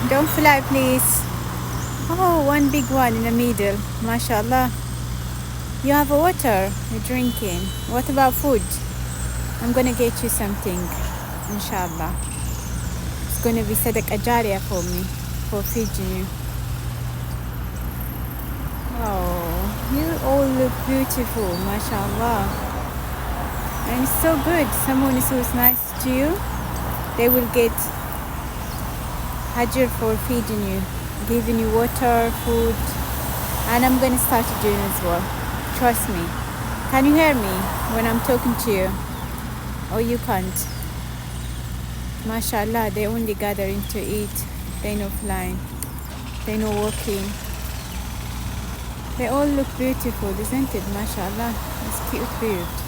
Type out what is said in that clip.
Don't fly, please. Oh, one big one in the middle. MashaAllah. You have a water you're drinking. What about food? I'm gonna get you something, inshallah. It's gonna be sadaqah jariyah for me, for feeding you. Oh, you all look beautiful, mashallah. And it's so good. Someone is who's nice to you, they will get Hajr for feeding you, giving you water, food. And I'm gonna start doing as well. Trust me. Can you hear me when I'm talking to you? Or you can't? MashaAllah, they only gathering to eat. They no flying. They no walking. They all look beautiful, isn't it? MashaAllah. It's cute bird.